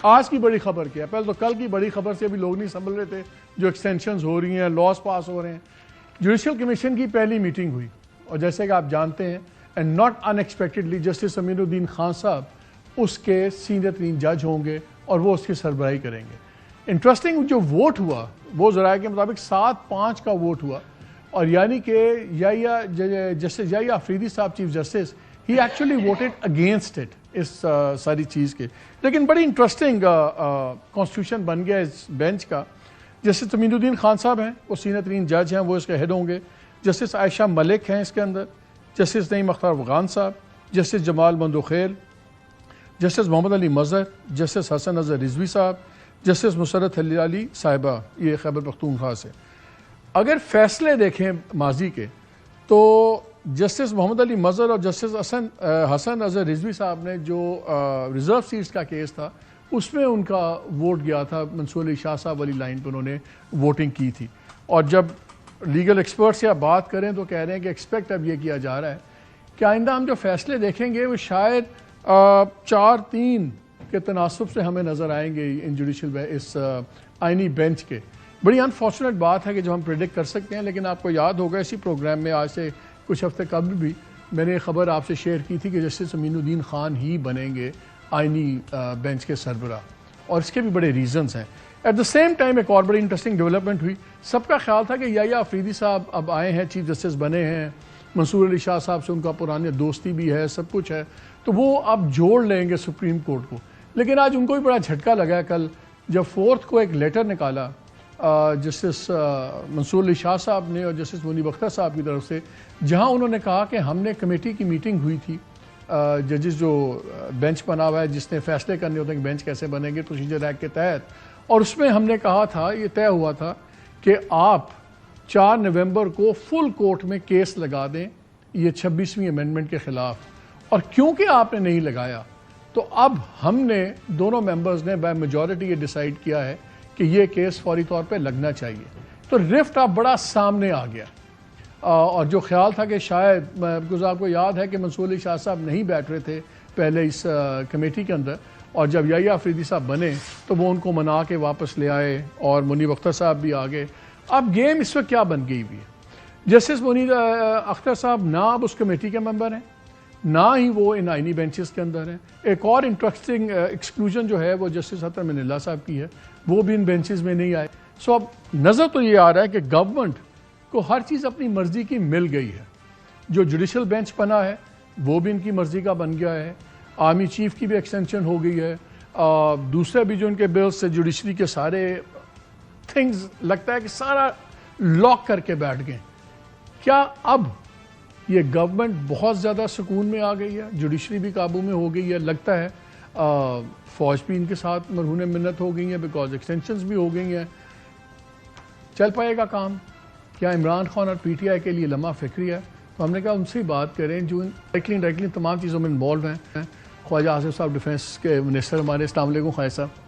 آج کی بڑی خبر کیا ہے؟ پہلے تو کل کی بڑی خبر سے ابھی لوگ نہیں سنبھل رہے تھے، جو ایکسٹینشنز ہو رہی ہیں، لاز پاس ہو رہے ہیں۔ جوڈیشل کمیشن کی پہلی میٹنگ ہوئی، اور جیسے کہ آپ جانتے ہیں and not unexpectedly justice Aminuddin Khan صاحب اس کے سینئر ترین جج ہوں گے اور وہ اس کی سربراہی کریں گے۔ انٹرسٹنگ جو ووٹ ہوا وہ ذرائع کے مطابق 7-5 کا ووٹ ہوا، اور یعنی کہ justice Yahya Afridi sahib chief justice ہی ایکچولی ووٹڈ اگینسٹ اٹ اس ساری چیز کے۔ لیکن بڑی انٹرسٹنگ کانسٹیٹیوشن بن گیا اس بینچ کا۔ جسٹس امین الدین خان صاحب ہیں، وہ سینئر ترین جج ہیں، وہ اس کے ہیڈ ہوں گے۔ جسٹس عائشہ ملک ہیں اس کے اندر، جسٹس نعیم اختر افغان صاحب، جسٹس جمال مندوخیل، جسٹس محمد علی مظہر، جسٹس حسن اظہر رضوی صاحب، جسٹس مسرت ہلالی صاحبہ، یہ خیبر پختونخوا سے۔ اگر فیصلے دیکھیں ماضی کے تو جسٹس محمد علی مظہر اور جسٹس حسن اظہر رضوی صاحب نے جو ریزرو سیٹس کا کیس تھا اس میں ان کا ووٹ گیا تھا، منصور علی شاہ صاحب والی لائن پہ انہوں نے ووٹنگ کی تھی۔ اور جب لیگل ایکسپرٹ سے آپ بات کریں تو کہہ رہے ہیں کہ ایکسپیکٹ اب یہ کیا جا رہا ہے کہ آئندہ ہم جو فیصلے دیکھیں گے وہ شاید 4-3 کے تناسب سے ہمیں نظر آئیں گے ان جوڈیشل اس آئینی بینچ کے۔ بڑی انفارچونیٹ بات ہے کہ جو ہم پریڈکٹ کر سکتے ہیں، لیکن آپ کو یاد ہوگا اسی پروگرام میں آج سے کچھ ہفتے قبل بھی میں نے یہ خبر آپ سے شیئر کی تھی کہ جسٹس امین الدین خان ہی بنیں گے آئینی بینچ کے سربراہ، اور اس کے بھی بڑے ریزنز ہیں۔ ایٹ دا سیم ٹائم ایک اور بڑی انٹرسٹنگ ڈیولپمنٹ ہوئی۔ سب کا خیال تھا کہ یحییٰ آفریدی صاحب اب آئے ہیں، چیف جسٹس بنے ہیں، منصور علی شاہ صاحب سے ان کا پرانی دوستی بھی ہے، سب کچھ ہے، تو وہ اب جوڑ لیں گے سپریم کورٹ کو۔ لیکن آج ان کو بھی بڑا جھٹکا لگا کل جب 4 کو ایک لیٹر نکالا جسٹس منصور علی شاہ صاحب نے اور جسٹس منیب اختر صاحب کی طرف سے، جہاں انہوں نے کہا کہ ہم نے کمیٹی کی میٹنگ ہوئی تھی، ججز جو بینچ بنا ہوا ہے جس نے فیصلے کرنے ہوتے ہیں کہ بینچ کیسے بنیں گے پروسیجر ایکٹ کے تحت، اور اس میں ہم نے کہا تھا، یہ طے ہوا تھا کہ آپ 4 نومبر کو فل کورٹ میں کیس لگا دیں یہ 26ویں امینڈمنٹ کے خلاف، اور کیونکہ آپ نے نہیں لگایا تو اب ہم نے دونوں ممبرز نے بائی میجورٹی یہ ڈیسائیڈ کیا ہے کہ یہ کیس فوری طور پہ لگنا چاہیے۔ تو رفٹ اب بڑا سامنے آ گیا، اور جو خیال تھا کہ شاید، because آپ کو یاد ہے کہ منصور علی شاہ صاحب نہیں بیٹھ رہے تھے پہلے اس کمیٹی کے اندر، اور جب یحییٰ آفریدی صاحب بنے تو وہ ان کو منا کے واپس لے آئے، اور منیب اختر صاحب بھی آگے۔ اب گیم اس وقت کیا بن گئی ہوئی ہے؟ جسٹس منیب اختر صاحب نہ اب اس کمیٹی کے ممبر ہیں، نہ ہی وہ ان آئینی بینچز کے اندر ہیں۔ ایک اور انٹرسٹنگ ایکسکلوژن جو ہے وہ جسٹس عطر مناللہ صاحب کی ہے، وہ بھی ان بینچز میں نہیں آئے۔ سو اب نظر تو یہ آ رہا ہے کہ گورنمنٹ کو ہر چیز اپنی مرضی کی مل گئی ہے۔ جو جوڈیشل بینچ بنا ہے وہ بھی ان کی مرضی کا بن گیا ہے، آرمی چیف کی بھی ایکسٹینشن ہو گئی ہے، دوسرے بھی جو ان کے بلز سے جوڈیشری کے سارے تھنگز لگتا ہے کہ سارا لاک کر کے بیٹھ گئے۔ کیا اب یہ گورنمنٹ بہت زیادہ سکون میں آ گئی ہے، جوڈیشری بھی قابو میں ہو گئی ہے؟ لگتا ہے فوج بھی ان کے ساتھ مرہون منت ہو گئی ہیں، بیکاز ایکسٹینشنز بھی ہو گئی ہیں۔ چل پائے گا کام؟ کیا عمران خان اور پی ٹی آئی کے لیے لمحہ فکری ہے؟ تو ہم نے کہا ان سے بات کریں جو ڈائریکٹلی تمام چیزوں میں انوالو ہیں۔ خواجہ آصف صاحب ڈیفینس کے منسٹر ہمارے، السلام علیکم خواجہ صاحب۔